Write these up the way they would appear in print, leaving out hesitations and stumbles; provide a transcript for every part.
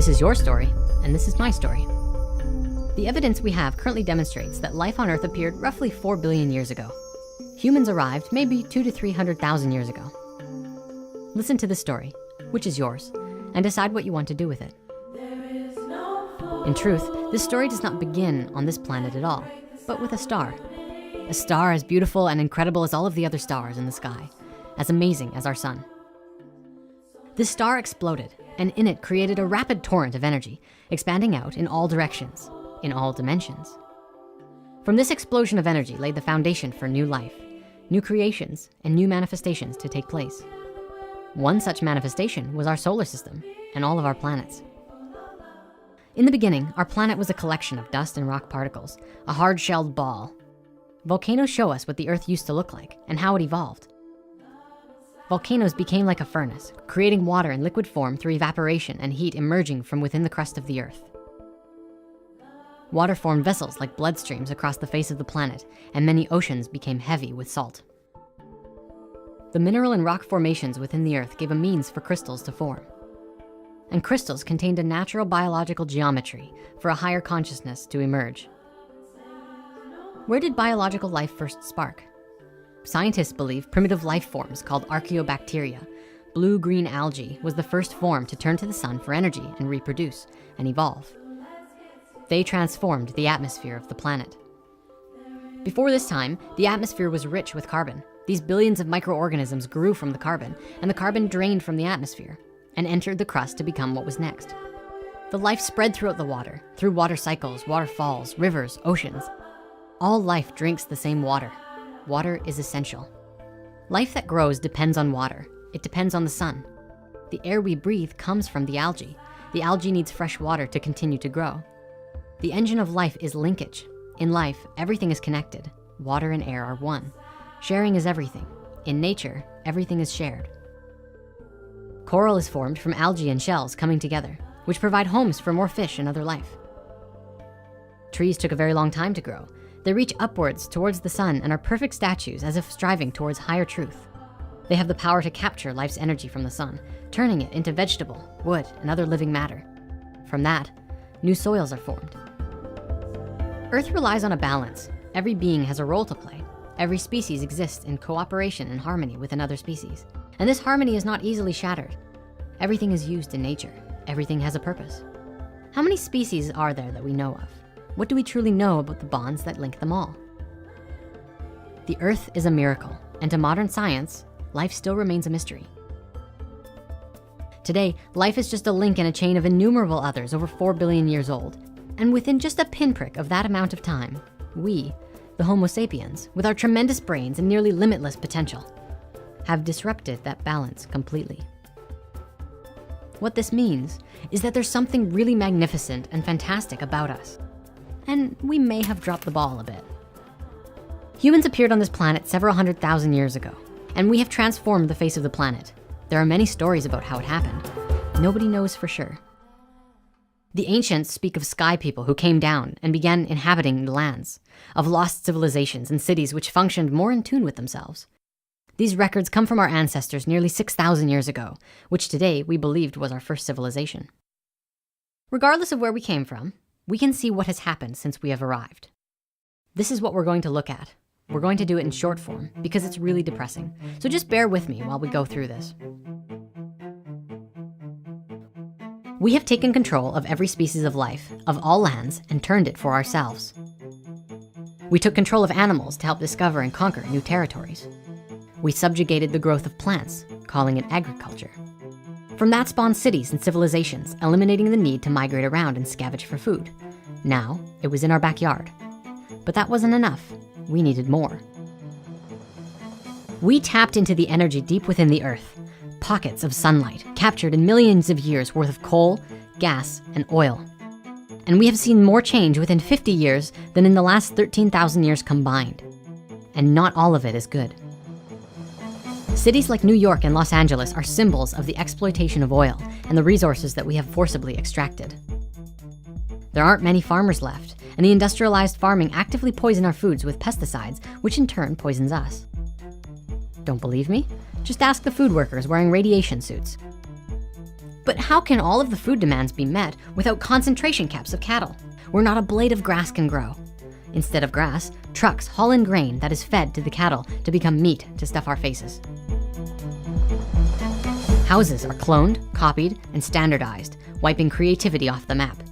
This is your story, and this is my story. The evidence we have currently demonstrates that life on Earth appeared roughly 4 billion years ago. Humans arrived maybe 200 to 300,000 years ago. Listen to this story, which is yours, and decide what you want to do with it. In truth, this story does not begin on this planet at all, but with a star. A star as beautiful and incredible as all of the other stars in the sky, as amazing as our sun. This star exploded, and in it created a rapid torrent of energy, expanding out in all directions, in all dimensions. From this explosion of energy laid the foundation for new life, new creations, and new manifestations to take place. One such manifestation was our solar system and all of our planets. In the beginning, our planet was a collection of dust and rock particles, a hard-shelled ball. Volcanoes show us what the Earth used to look like and how it evolved. Volcanoes became like a furnace, creating water in liquid form through evaporation and heat emerging from within the crust of the Earth. Water formed vessels like bloodstreams across the face of the planet, and many oceans became heavy with salt. The mineral and rock formations within the Earth gave a means for crystals to form. And crystals contained a natural biological geometry for a higher consciousness to emerge. Where did biological life first spark? Scientists believe primitive life forms called archaeobacteria, blue-green algae, was the first form to turn to the sun for energy and reproduce and evolve. They transformed the atmosphere of the planet. Before this time, the atmosphere was rich with carbon. These billions of microorganisms grew from the carbon, and the carbon drained from the atmosphere and entered the crust to become what was next. The life spread throughout the water, through water cycles, waterfalls, rivers, oceans. All life drinks the same water. Water is essential. Life that grows depends on water. It depends on the sun. The air we breathe comes from the algae. The algae needs fresh water to continue to grow. The engine of life is linkage. In life, everything is connected. Water and air are one. Sharing is everything. In nature, everything is shared. Coral is formed from algae and shells coming together, which provide homes for more fish and other life. Trees took a very long time to grow. They reach upwards towards the sun and are perfect statues, as if striving towards higher truth. They have the power to capture life's energy from the sun, turning it into vegetable, wood, and other living matter. From that, new soils are formed. Earth relies on a balance. Every being has a role to play. Every species exists in cooperation and harmony with another species. And this harmony is not easily shattered. Everything is used in nature. Everything has a purpose. How many species are there that we know of? What do we truly know about the bonds that link them all? The Earth is a miracle, and to modern science, life still remains a mystery. Today, life is just a link in a chain of innumerable others over 4 billion years old. And within just a pinprick of that amount of time, we, the Homo sapiens, with our tremendous brains and nearly limitless potential, have disrupted that balance completely. What this means is that there's something really magnificent and fantastic about us. And we may have dropped the ball a bit. Humans appeared on this planet several 100,000 years ago, and we have transformed the face of the planet. There are many stories about how it happened. Nobody knows for sure. The ancients speak of sky people who came down and began inhabiting the lands, of lost civilizations and cities which functioned more in tune with themselves. These records come from our ancestors nearly 6,000 years ago, which today we believed was our first civilization. Regardless of where we came from, we can see what has happened since we have arrived. This is what we're going to look at. We're going to do it in short form because it's really depressing. So just bear with me while we go through this. We have taken control of every species of life, of all lands, and turned it for ourselves. We took control of animals to help discover and conquer new territories. We subjugated the growth of plants, calling it agriculture. From that spawned cities and civilizations, eliminating the need to migrate around and scavenge for food. Now, it was in our backyard. But that wasn't enough. We needed more. We tapped into the energy deep within the earth, pockets of sunlight captured in millions of years worth of coal, gas, and oil. And we have seen more change within 50 years than in the last 13,000 years combined. And not all of it is good. Cities like New York and Los Angeles are symbols of the exploitation of oil and the resources that we have forcibly extracted. There aren't many farmers left, and the industrialized farming actively poison our foods with pesticides, which in turn poisons us. Don't believe me? Just ask the food workers wearing radiation suits. But how can all of the food demands be met without concentration camps of cattle, where not a blade of grass can grow? Instead of grass, trucks haul in grain that is fed to the cattle to become meat to stuff our faces. Houses are cloned, copied, and standardized, wiping creativity off the map.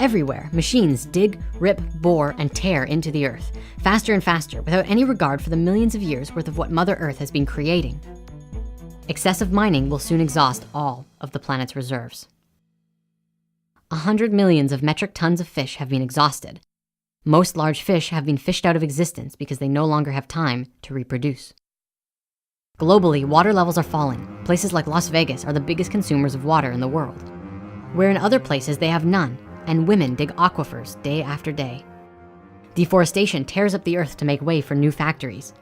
Everywhere, machines dig, rip, bore, and tear into the earth, faster and faster, without any regard for the millions of years worth of what Mother Earth has been creating. Excessive mining will soon exhaust all of the planet's reserves. 100 millions of metric tons of fish have been exhausted. Most large fish have been fished out of existence because they no longer have time to reproduce. Globally, water levels are falling. Places like Las Vegas are the biggest consumers of water in the world, where in other places they have none, and women dig aquifers day after day. Deforestation tears up the earth to make way for new factories.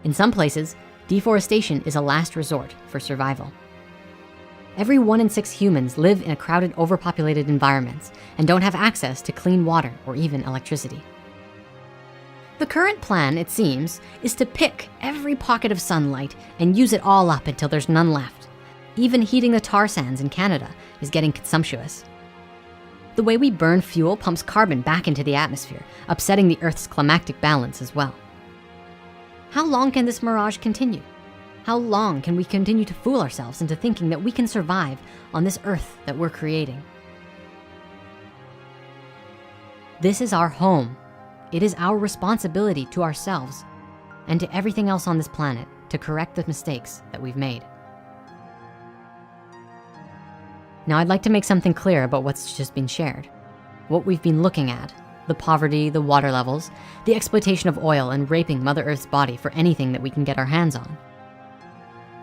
In some places, deforestation is a last resort for survival. Every 1 in 6 humans live in a crowded, overpopulated environments and don't have access to clean water or even electricity. The current plan, it seems, is to pick every pocket of sunlight and use it all up until there's none left. Even heating the tar sands in Canada is getting consumptuous. The way we burn fuel pumps carbon back into the atmosphere, upsetting the Earth's climactic balance as well. How long can this mirage continue? How long can we continue to fool ourselves into thinking that we can survive on this Earth that we're creating? This is our home. It is our responsibility to ourselves and to everything else on this planet to correct the mistakes that we've made. Now, I'd like to make something clear about what's just been shared. What we've been looking at, the poverty, the water levels, the exploitation of oil, and raping Mother Earth's body for anything that we can get our hands on.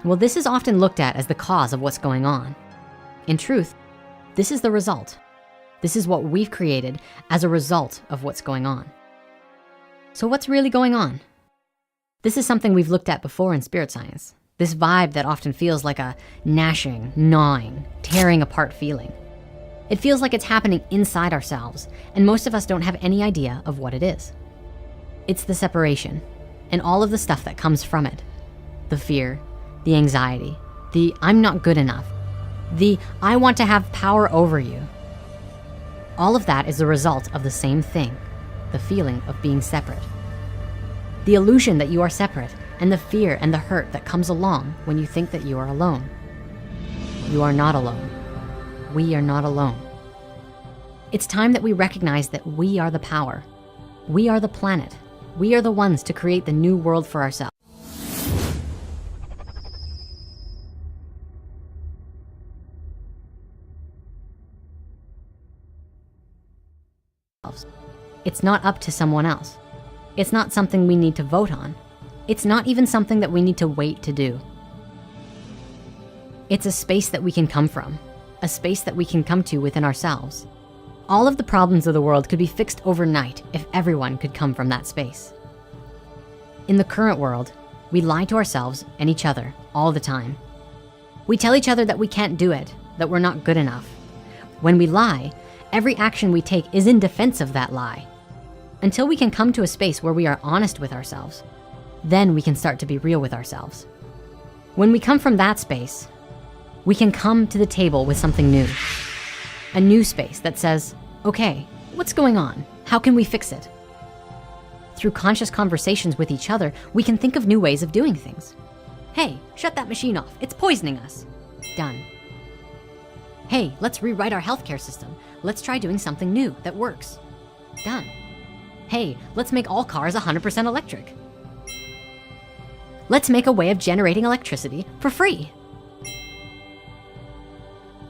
Well, this is often looked at as the cause of what's going on. In truth, this is the result. This is what we've created as a result of what's going on. So what's really going on? This is something we've looked at before in spirit science. This vibe that often feels like a gnashing, gnawing, tearing apart feeling. It feels like it's happening inside ourselves, and most of us don't have any idea of what it is. It's the separation and all of the stuff that comes from it. The fear, the anxiety, the I'm not good enough, the I want to have power over you. All of that is the result of the same thing, the feeling of being separate. The illusion that you are separate, and the fear and the hurt that comes along when you think that you are alone. You are not alone. We are not alone. It's time that we recognize that we are the power. We are the planet. We are the ones to create the new world for ourselves. It's not up to someone else. It's not something we need to vote on. It's not even something that we need to wait to do. It's a space that we can come from, a space that we can come to within ourselves. All of the problems of the world could be fixed overnight if everyone could come from that space. In the current world, we lie to ourselves and each other all the time. We tell each other that we can't do it, that we're not good enough. When we lie, every action we take is in defense of that lie. Until we can come to a space where we are honest with ourselves, then we can start to be real with ourselves. When we come from that space, we can come to the table with something new. A new space that says, okay, what's going on? How can we fix it? Through conscious conversations with each other, we can think of new ways of doing things. Hey, shut that machine off. It's poisoning us. Done. Hey, let's rewrite our healthcare system. Let's try doing something new that works. Done. Hey, let's make all cars 100% electric. Let's make a way of generating electricity for free.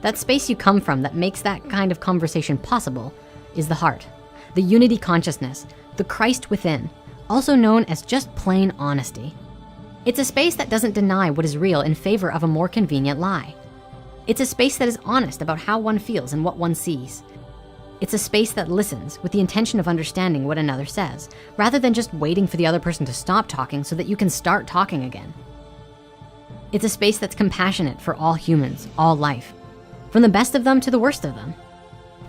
That space you come from that makes that kind of conversation possible is the heart, the unity consciousness, the Christ within, also known as just plain honesty. It's a space that doesn't deny what is real in favor of a more convenient lie. It's a space that is honest about how one feels and what one sees. It's a space that listens with the intention of understanding what another says, rather than just waiting for the other person to stop talking so that you can start talking again. It's a space that's compassionate for all humans, all life, from the best of them to the worst of them.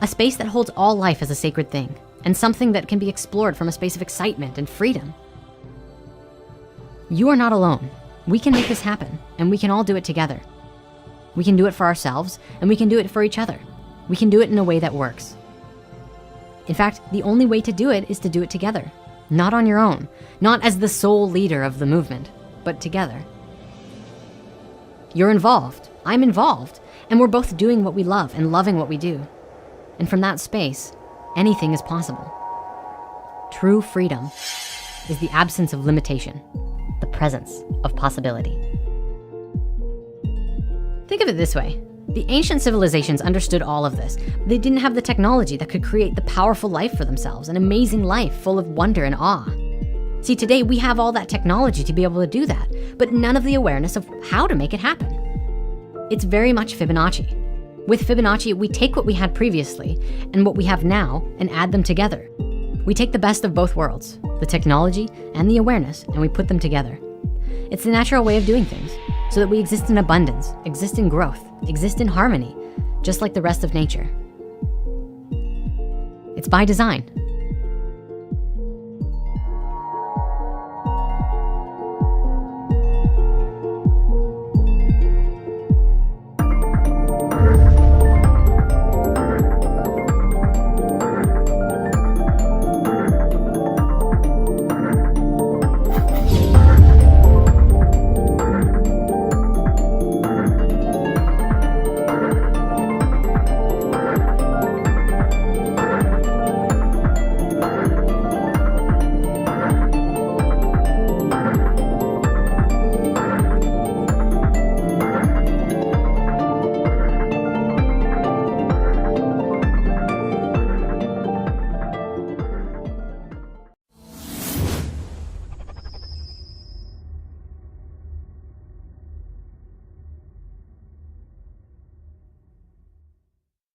A space that holds all life as a sacred thing, and something that can be explored from a space of excitement and freedom. You are not alone. We can make this happen, and we can all do it together. We can do it for ourselves, and we can do it for each other. We can do it in a way that works. In fact, the only way to do it is to do it together, not on your own, not as the sole leader of the movement, but together. You're involved, I'm involved, and we're both doing what we love and loving what we do. And from that space, anything is possible. True freedom is the absence of limitation, the presence of possibility. Think of it this way. The ancient civilizations understood all of this. They didn't have the technology that could create the powerful life for themselves, an amazing life full of wonder and awe. See, today we have all that technology to be able to do that, but none of the awareness of how to make it happen. It's very much Fibonacci. With Fibonacci, we take what we had previously and what we have now and add them together. We take the best of both worlds, the technology and the awareness, and we put them together. It's the natural way of doing things, so that we exist in abundance, exist in growth, exist in harmony, just like the rest of nature. It's by design.